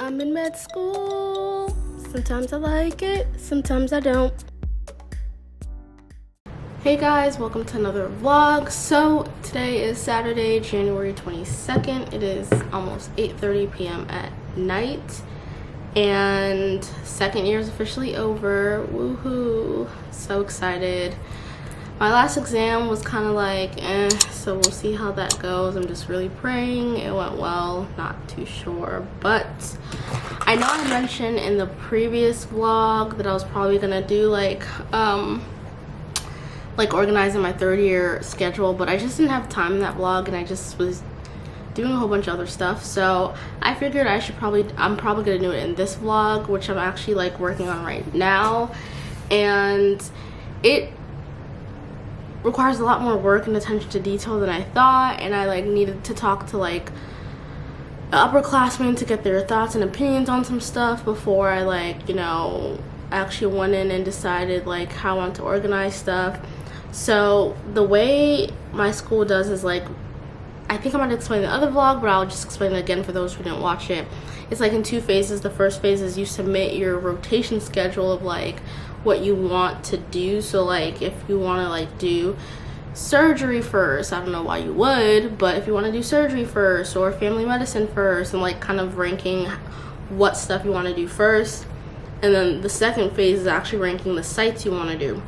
I'm in med school. Sometimes I like it, sometimes I don't. Hey guys, welcome to another vlog. So today is Saturday, January 22nd. It is almost 8:30 p.m. at night. And second year is officially over. Woohoo. So excited. My last exam was kind of like so we'll see how that goes. I'm just really praying it went well, not too sure. But I know I mentioned in the previous vlog that I was probably gonna do like organizing my third year schedule, but I just didn't have time in that vlog and I just was doing a whole bunch of other stuff. So I figured I'm probably gonna do it in this vlog, which I'm actually like working on right now, and it requires a lot more work and attention to detail than I thought, and I like needed to talk to like upperclassmen to get their thoughts and opinions on some stuff before I like, you know, actually went in and decided like how I want to organize stuff. So the way my school does is like, I think I might explain the other vlog, but I'll just explain it again for those who didn't watch it. It's like in two phases. The first phase is you submit your rotation schedule of like what you want to do. So like if you want to like do surgery first, I don't know why you would, but if you want to do surgery first or family medicine first, and like kind of ranking what stuff you want to do first. And then the second phase is actually ranking the sites you want to do.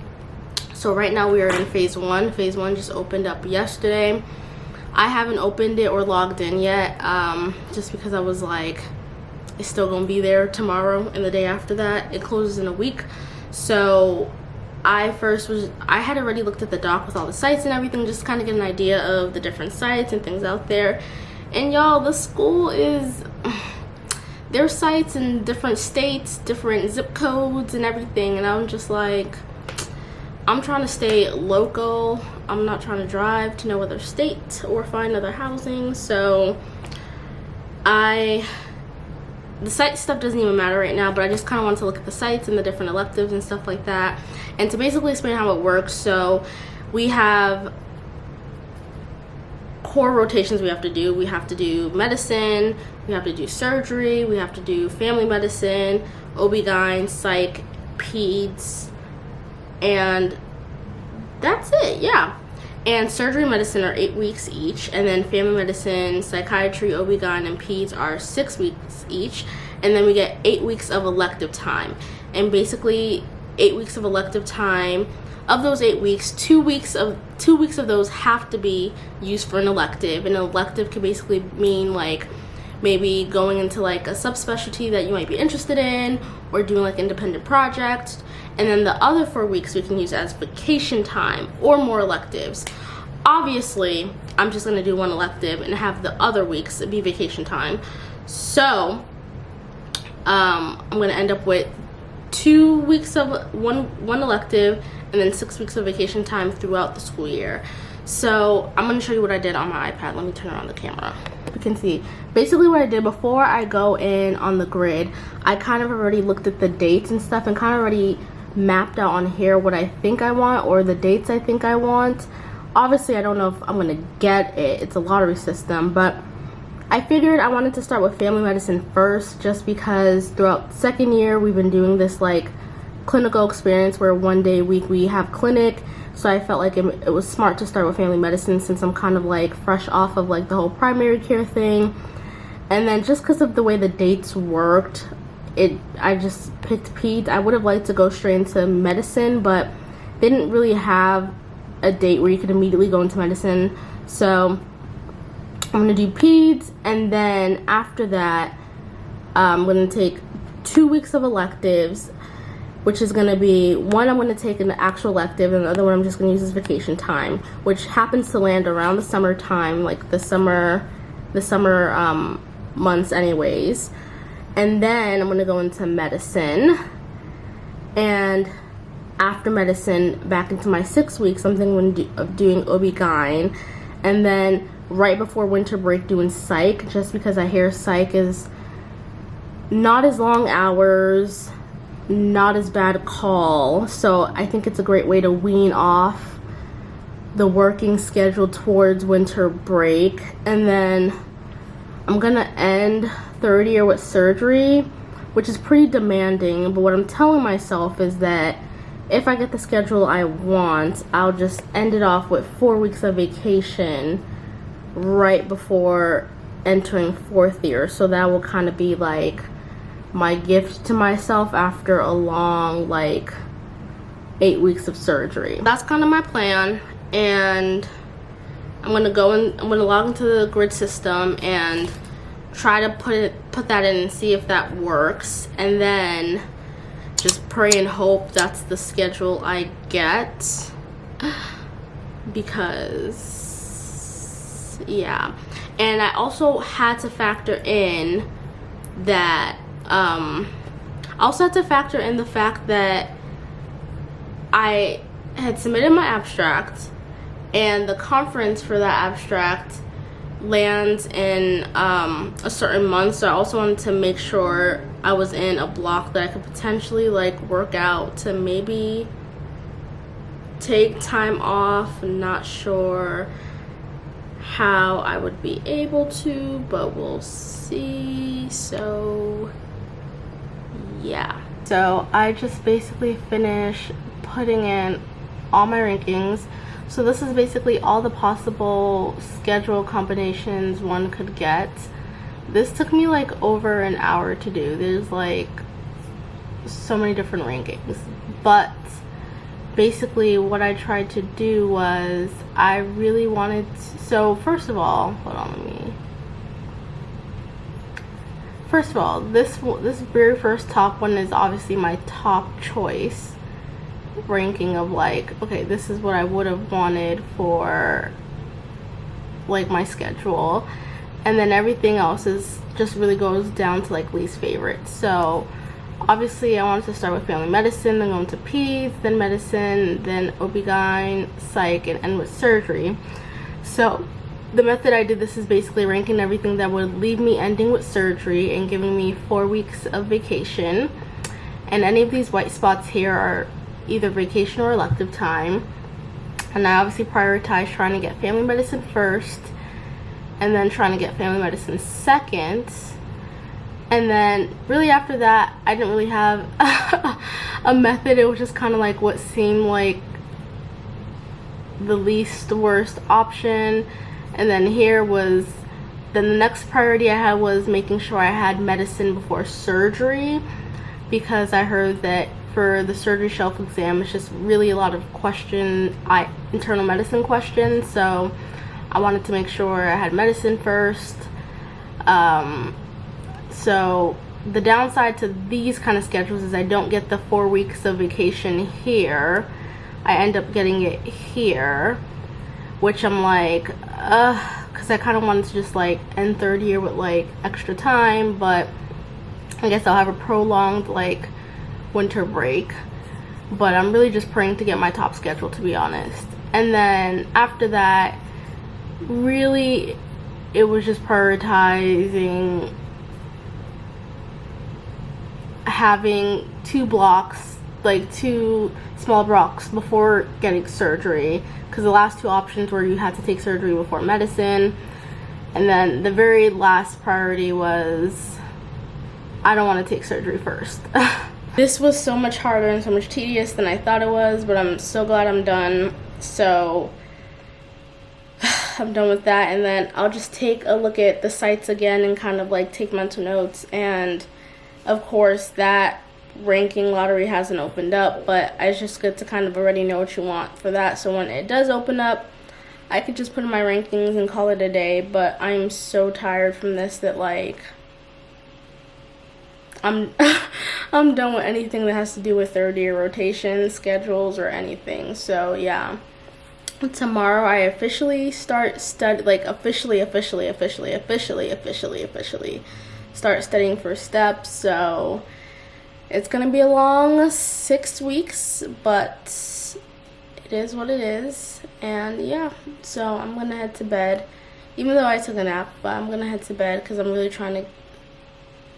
So right now we are in phase one. Phase one just opened up yesterday. I haven't opened it or logged in yet, just because I was like, it's still gonna be there tomorrow and the day after that. It closes in a week. So I had already looked at the doc with all the sites and everything, just kind of get an idea of the different sites and things out there. And y'all, the school is, there's sites in different states, different zip codes and everything, and I'm just like, I'm trying to stay local. I'm not trying to drive to no other state or find other housing. So the site stuff doesn't even matter right now, but I just kind of want to look at the sites and the different electives and stuff like that, and to basically explain how it works. So we have core rotations we have to do. We have to do medicine, we have to do surgery, we have to do family medicine, OB-GYN, psych, peds, and that's it. Yeah. And surgery and medicine are 8 weeks each, and then family medicine, psychiatry, OB-GYN, and peds are 6 weeks each, and then we get 8 weeks of elective time. And basically 8 weeks of elective time, of those 8 weeks, 2 weeks of those have to be used for an elective. An elective can basically mean like maybe going into like a subspecialty that you might be interested in, or doing like independent projects. And then the other 4 weeks we can use as vacation time or more electives. Obviously, I'm just gonna do one elective and have the other weeks be vacation time. So I'm gonna end up with 2 weeks of one elective and then 6 weeks of vacation time throughout the school year. So I'm gonna show you what I did on my iPad. Let me turn around the camera. You can see basically what I did before I go in on the grid. I kind of already looked at the dates and stuff and kind of already mapped out on here what I think I want, or the dates I think I want. Obviously I don't know if I'm gonna get it. It's a lottery system, but I figured I wanted to start with family medicine first, just because throughout second year we've been doing this like clinical experience where one day a week we have clinic. So I felt like it was smart to start with family medicine since I'm kind of like fresh off of like the whole primary care thing. And then just because of the way the dates worked, I just picked peds. I would have liked to go straight into medicine, but they didn't really have a date where you could immediately go into medicine. So I'm gonna do peds, and then after that I'm gonna take 2 weeks of electives, which is gonna be one I'm gonna take an actual elective, and the other one I'm just gonna use as vacation time, which happens to land around the summertime, like the summer months anyways. And then I'm gonna go into medicine, and after medicine back into my 6 weeks, I'm thinking of doing OB-GYN, and then right before winter break doing psych, just because I hear psych is not as long hours, not as bad a call. So I think it's a great way to wean off the working schedule towards winter break. And then I'm gonna end third year with surgery, which is pretty demanding. But what I'm telling myself is that if I get the schedule I want, I'll just end it off with 4 weeks of vacation right before entering fourth year. So that will kind of be like my gift to myself after a long, like, 8 weeks of surgery. That's kind of my plan, and I'm gonna log into the grid system and try to put that in and see if that works, and then just pray and hope that's the schedule I get, because yeah. And I also had to factor in that the fact that I had submitted my abstract, and the conference for that abstract lands in a certain month, so I also wanted to make sure I was in a block that I could potentially like work out to maybe take time off. Not sure how I would be able to, but we'll see. So yeah, so I just basically finished putting in all my rankings. So this is basically all the possible schedule combinations one could get. This took me like over an hour to do. There's like so many different rankings, but basically what I tried to do was I really wanted to, so first of all, this very first top one is obviously my top choice ranking of like, okay, this is what I would have wanted for like my schedule, and then everything else is just really goes down to like least favorite. So obviously I wanted to start with family medicine, then go into peds, then medicine, then OB/GYN, psych, and end with surgery. So the method I did this is basically ranking everything that would leave me ending with surgery and giving me 4 weeks of vacation, and any of these white spots here are either vacation or elective time. And I obviously prioritize trying to get family medicine first, and then trying to get family medicine second, and then really after that I didn't really have a method. It was just kind of like what seemed like the least worst option. And then then the next priority I had was making sure I had medicine before surgery, because I heard that for the surgery shelf exam it's just really a lot of internal medicine questions, so I wanted to make sure I had medicine first. So the downside to these kind of schedules is I don't get the 4 weeks of vacation here. I end up getting it here, which I'm like, because I kind of wanted to just like end third year with like extra time, but I guess I'll have a prolonged like winter break. But I'm really just praying to get my top schedule, to be honest. And then after that, really it was just prioritizing having 2 blocks, like 2 small blocks before getting surgery, because the last 2 options were you had to take surgery before medicine, and then the very last priority was I don't want to take surgery first. This was so much harder and so much tedious than I thought it was, but I'm so glad I'm done. So I'm done with that, and then I'll just take a look at the sites again and kind of like take mental notes. And of course that ranking lottery hasn't opened up, but it's just good to kind of already know what you want for that, so when it does open up I could just put in my rankings and call it a day. But I'm so tired from this that like I'm done with anything that has to do with third year rotation schedules or anything. So yeah, tomorrow I officially start officially start studying for steps. So it's gonna be a long 6 weeks, but it is what it is. And yeah, so I'm gonna head to bed, even though I took a nap, but I'm gonna head to bed because I'm really trying to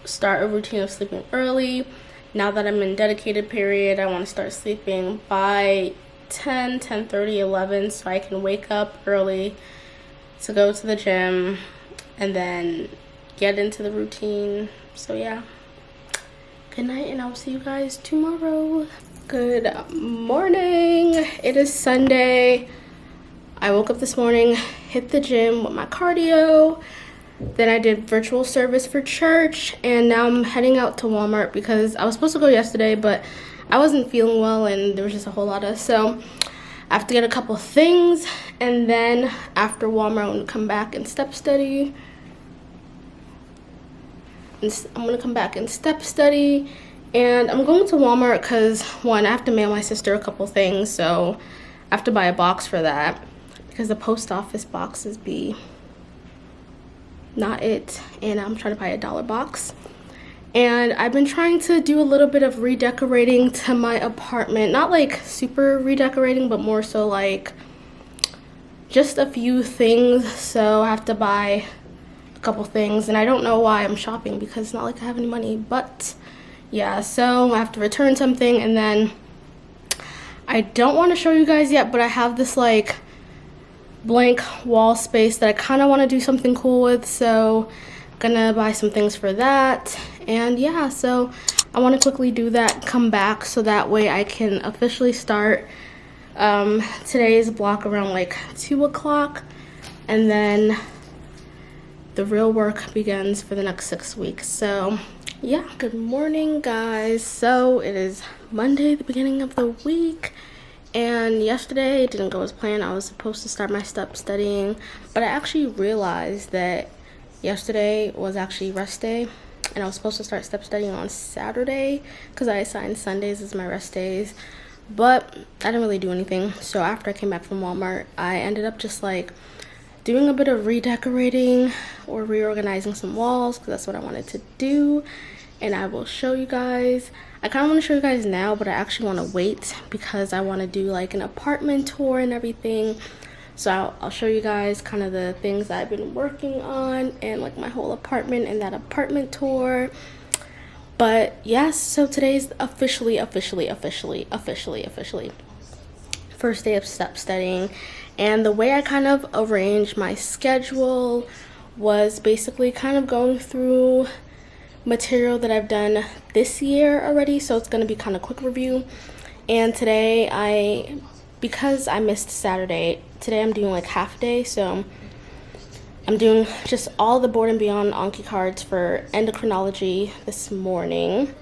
start a routine of sleeping early. Now that I'm in dedicated period, I want to start sleeping by 10:30, 11, so I can wake up early to go to the gym and then get into the routine. So yeah, good night, and I'll see you guys tomorrow. Good morning. It is Sunday. I woke up this morning, hit the gym with my cardio, then I did virtual service for church, and now I'm heading out to Walmart because I was supposed to go yesterday, but I wasn't feeling well and there was just a whole lot of, so I have to get a couple things, and then after Walmart I'm gonna come back and step study. I'm gonna come back and step study, and I'm going to Walmart because, one, I have to mail my sister a couple things, so I have to buy a box for that because the post office boxes be not it, and I'm trying to buy a dollar box. And I've been trying to do a little bit of redecorating to my apartment, not like super redecorating, but more so like just a few things. So I have to buy a couple things, and I don't know why I'm shopping because it's not like I have any money, but yeah, so I have to return something. And then I don't want to show you guys yet, but I have this like blank wall space that I kind of want to do something cool with, so I'm gonna buy some things for that. And yeah, so I want to quickly do that, come back, so that way I can officially start today's block around like 2 o'clock, and then the real work begins for the next 6 weeks. So yeah, good morning guys. So it is Monday, the beginning of the week, and yesterday it didn't go as planned. I was supposed to start my step studying, but I actually realized that yesterday was actually rest day, and I was supposed to start step studying on Saturday because I assigned Sundays as my rest days, but I didn't really do anything. So after I came back from Walmart, I ended up just like doing a bit of redecorating or reorganizing some walls because that's what I wanted to do, and I will show you guys. I kind of want to show you guys now, but I actually want to wait because I want to do like an apartment tour and everything. So I'll show you guys kind of the things that I've been working on and like my whole apartment and that apartment tour. But yes, so today's officially first day of step studying. And the way I kind of arranged my schedule was basically kind of going through material that I've done this year already. So it's going to be kind of quick review. And today because I missed Saturday, today I'm doing like half day, so I'm doing just all the Board and Beyond Anki cards for endocrinology this morning.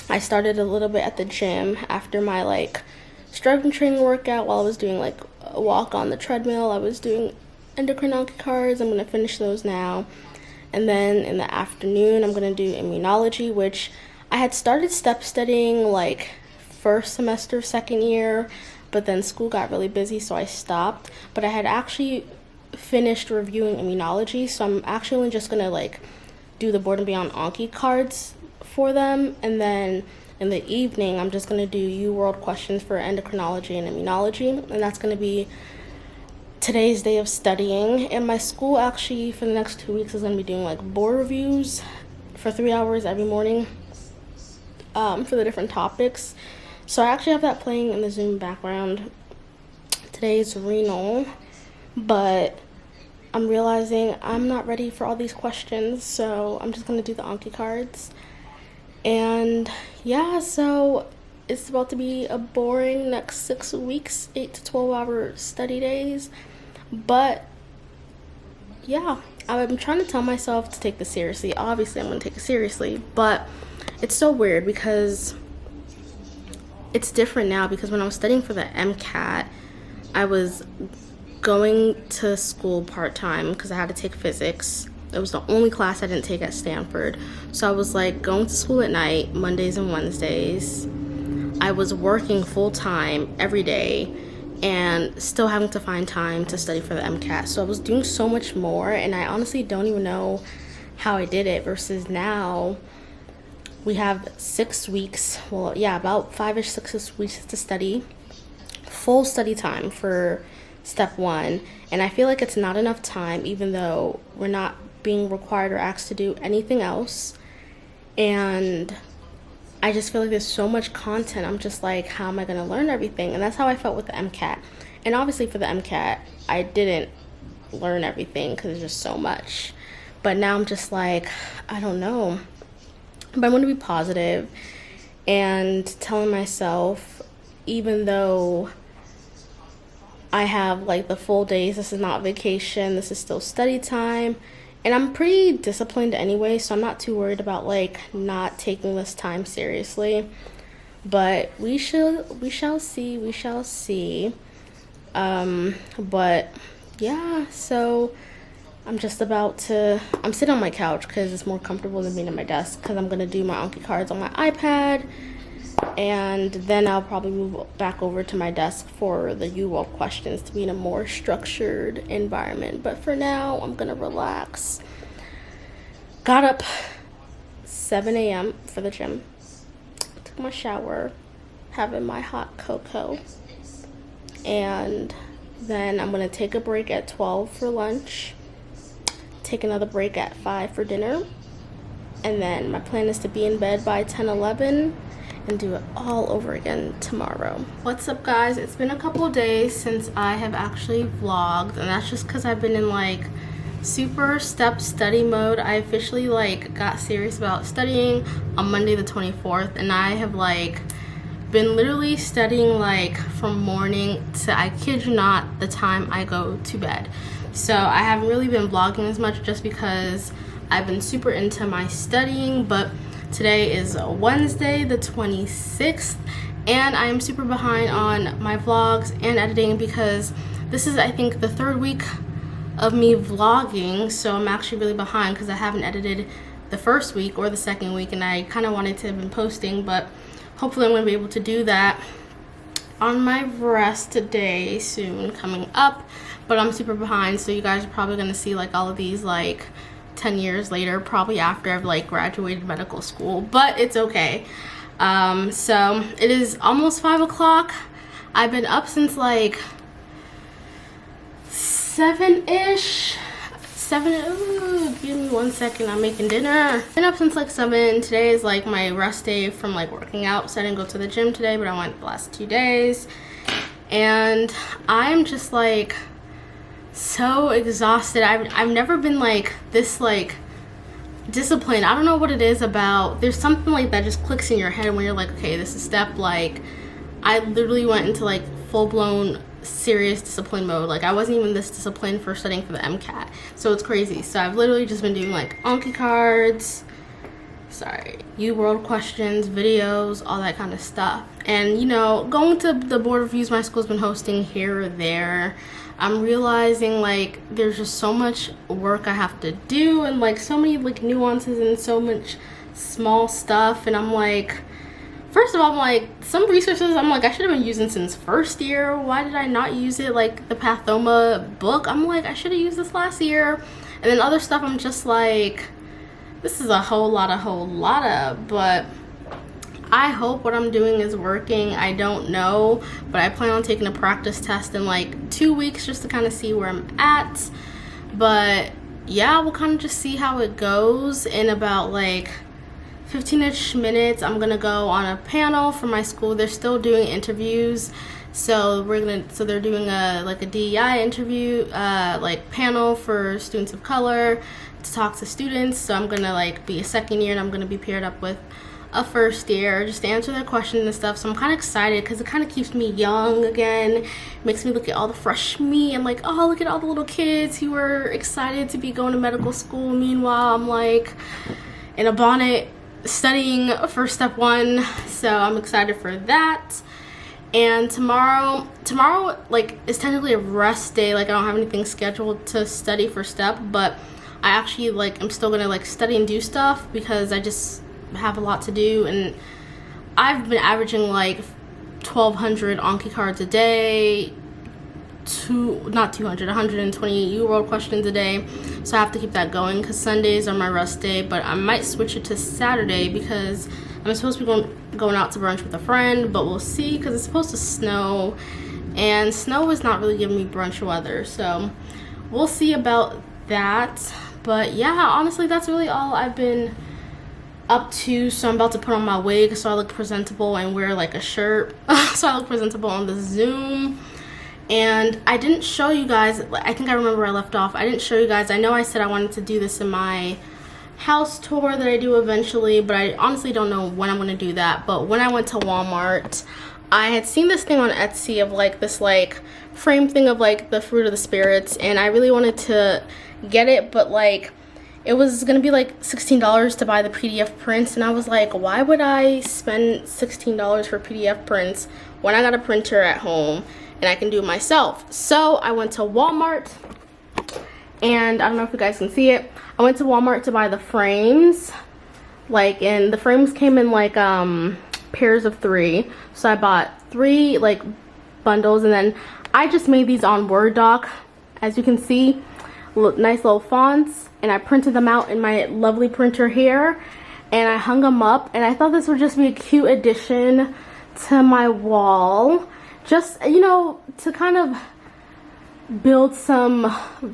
I started a little bit at the gym after my like strength training workout. While I was doing like a walk on the treadmill, I was doing endocrine Anki cards. I'm going to finish those now, and then in the afternoon I'm going to do immunology, which I had started step studying like first semester, second year, but then school got really busy, so I stopped. But I had actually finished reviewing immunology, so I'm actually only just gonna like do the Board and Beyond Anki cards for them, and then in the evening I'm just gonna do U-World questions for endocrinology and immunology, and that's gonna be today's day of studying. And my school actually for the next 2 weeks is gonna be doing like board reviews for 3 hours every morning for the different topics. So I actually have that playing in the Zoom background. Today's renal, but I'm realizing I'm not ready for all these questions, so I'm just going to do the Anki cards. And yeah, so it's about to be a boring next 6 weeks, 8 to 12 hour study days. But yeah, I'm trying to tell myself to take this seriously. Obviously, I'm going to take it seriously, but it's so weird because it's different now, because when I was studying for the MCAT, I was going to school part-time because I had to take physics. It was the only class I didn't take at Stanford. So I was like going to school at night, Mondays and Wednesdays. I was working full-time every day and still having to find time to study for the MCAT. So I was doing so much more, and I honestly don't even know how I did it, versus now we have 6 weeks, well, yeah, about 5-ish, 6 weeks to study, full study time for step 1. And I feel like it's not enough time, even though we're not being required or asked to do anything else. And I just feel like there's so much content. I'm just like, how am I going to learn everything? And that's how I felt with the MCAT. And obviously for the MCAT, I didn't learn everything because there's just so much. But now I'm just like, I don't know. But I'm going to be positive and telling myself, even though I have like the full days, this is not vacation, this is still study time. And I'm pretty disciplined anyway, so I'm not too worried about like not taking this time seriously. But we shall see. But yeah, so I'm sitting on my couch because it's more comfortable than being at my desk, because I'm gonna do my Anki cards on my iPad, and then I'll probably move back over to my desk for the UWorld questions to be in a more structured environment. But for now, I'm gonna relax. Got up 7 a.m. for the gym, took my shower, having my hot cocoa, and then I'm gonna take a break at 12 for lunch, take another break at 5 for dinner, and then my plan is to be in bed by 10-11 and do it all over again tomorrow. What's up, guys? It's been a couple of days since I have actually vlogged, and that's just because I've been in like super step study mode. I officially like got serious about studying on Monday the 24th, and I have like been literally studying like from morning to, I kid you not, the time I go to bed. So I haven't really been vlogging as much just because I've been super into my studying. But today is Wednesday the 26th, and I am super behind on my vlogs and editing because this is, I think, the third week of me vlogging. So I'm actually really behind because I haven't edited the first week or the second week, and I kind of wanted to have been posting, but hopefully I'm going to be able to do that on my rest day soon coming up. But I'm super behind, so you guys are probably going to see like all of these like 10 years later, probably after I've like graduated medical school, but it's okay. So it is almost 5 o'clock. I've been up since like 7-ish. Ooh, give me 1 second, I'm making dinner. Been up since like 7. Today is like my rest day from like working out, so I didn't go to the gym today, but I went the last 2 days. And I'm just like so exhausted. I've never been like this like disciplined. I don't know what it is about, there's something like that just clicks in your head when you're like, okay, this is step. Like I literally went into like full-blown serious discipline mode. Like I wasn't even this disciplined for studying for the MCAT, so it's crazy. So I've literally just been doing like Anki cards, UWorld questions, videos, all that kind of stuff. And you know, going to the board reviews my school's been hosting here or there, I'm realizing like there's just so much work I have to do, and like so many like nuances and so much small stuff. And I'm like, first of all, I'm like, some resources I'm like I should have been using since first year. Why did I not use it? Like the Pathoma book, I'm like, I should have used this last year. And then other stuff I'm just like, this is a whole lot of, but I hope what I'm doing is working. I don't know, but I plan on taking a practice test in like 2 weeks just to kind of see where I'm at. But yeah, we'll kind of just see how it goes. In about like 15-ish minutes, I'm gonna go on a panel for my school. They're still doing interviews, so they're doing a DEI interview like panel for students of color to talk to students. So I'm gonna like be a second year, and I'm gonna be paired up with a first year just to answer their questions and stuff. So I'm kind of excited because it kind of keeps me young again, makes me look at all the fresh me and like, oh, look at all the little kids who were excited to be going to medical school. Meanwhile, I'm like in a bonnet studying for step 1. So I'm excited for that. And tomorrow like is technically a rest day. Like I don't have anything scheduled to study for step, but I actually like I'm still gonna like study and do stuff because I just have a lot to do. And I've been averaging like 1,200 Anki cards a day, 120 UWorld questions a day. So I have to keep that going because Sundays are my rest day. But I might switch it to Saturday because I'm supposed to be going out to brunch with a friend, but we'll see because it's supposed to snow, and snow is not really giving me brunch weather, so we'll see about that. But yeah, honestly, that's really all I've been up to. So I'm about to put on my wig so I look presentable and wear like a shirt so I look presentable on the Zoom. And I didn't show you guys, I think I remember where I left off. I didn't show you guys. I know I said I wanted to do this in my house tour that I do eventually, but I honestly don't know when I'm going to do that. But when I went to Walmart, I had seen this thing on Etsy of like this like frame thing of like the fruit of the spirits, and I really wanted to get it, but like it was gonna be like $16 to buy the PDF prints, and I was like, why would I spend $16 for PDF prints when I got a printer at home and I can do it myself? So I went to Walmart, and I don't know if you guys can see it. I went to Walmart to buy the frames, like, and the frames came in like pairs of 3. So I bought 3 like bundles, and then I just made these on Word doc, as you can see, nice little fonts, and I printed them out in my lovely printer here, and I hung them up, and I thought this would just be a cute addition to my wall, just, you know, to kind of build some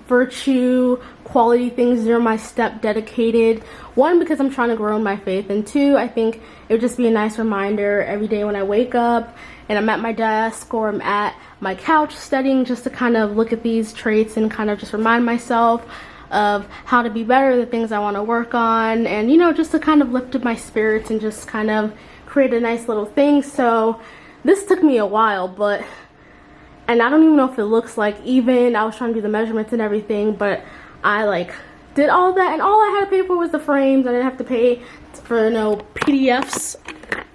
virtue quality things near my step dedicated. 1, because I'm trying to grow in my faith, and 2, I think it would just be a nice reminder every day when I wake up and I'm at my desk or I'm at my couch studying, just to kind of look at these traits and kind of just remind myself of how to be better, the things I want to work on, and, you know, just to kind of lift up my spirits and just kind of create a nice little thing. So this took me a while, but, and I don't even know if it looks like even, I was trying to do the measurements and everything, but I like did all that, and all I had to pay for was the frames. I didn't have to pay for no PDFs,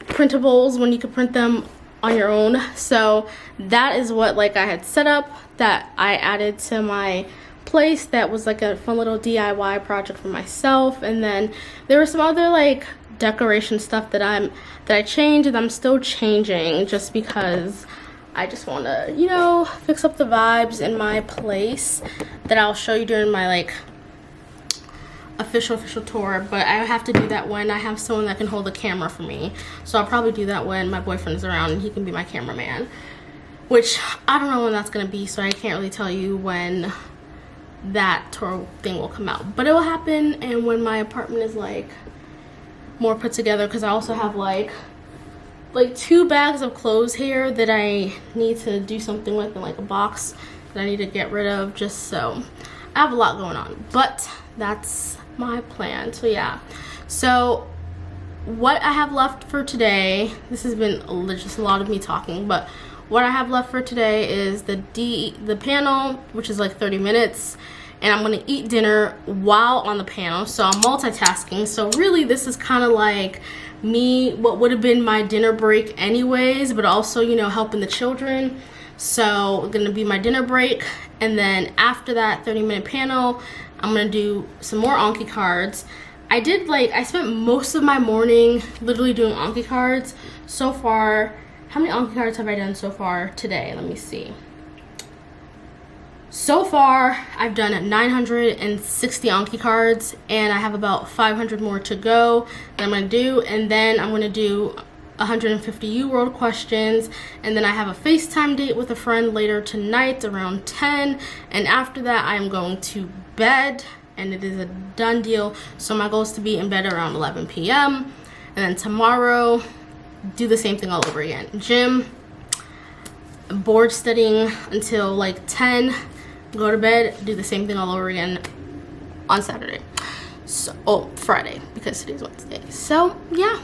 printables, when you could print them on your own. So that is what like I had set up, that I added to my place. That was like a fun little DIY project for myself. And then there was some other like decoration stuff that I changed, and I'm still changing just because I just want to, you know, fix up the vibes in my place, that I'll show you during my like official tour. But I have to do that when I have someone that can hold the camera for me. So I'll probably do that when my boyfriend's around and he can be my cameraman, which I don't know when that's gonna be, so I can't really tell you when that tour thing will come out, but it will happen. And when my apartment is like more put together, because I also have like 2 bags of clothes here that I need to do something with, in like a box that I need to get rid of, just so I have a lot going on. But that's my plan. So yeah, so what I have left for today, this has been just a lot of me talking, but what I have left for today is the panel, which is like 30 minutes, and I'm gonna eat dinner while on the panel, so I'm multitasking. So really this is kind of like me, what would have been my dinner break anyways, but also, you know, helping the children. So gonna be my dinner break, and then after that 30-minute panel, I'm gonna do some more Anki cards. I spent most of my morning literally doing Anki cards so far. How many Anki cards have I done so far today? Let me see. So far, I've done 960 Anki cards, and I have about 500 more to go that I'm gonna do, and then I'm gonna do 150 U-World questions, and then I have a FaceTime date with a friend later tonight around 10, and after that I am going to bed, and it is a done deal. So my goal is to be in bed around 11 p.m. and then tomorrow do the same thing all over again. Gym, board studying until like 10, go to bed, do the same thing all over again on Saturday. So Friday, because today's Wednesday. So yeah.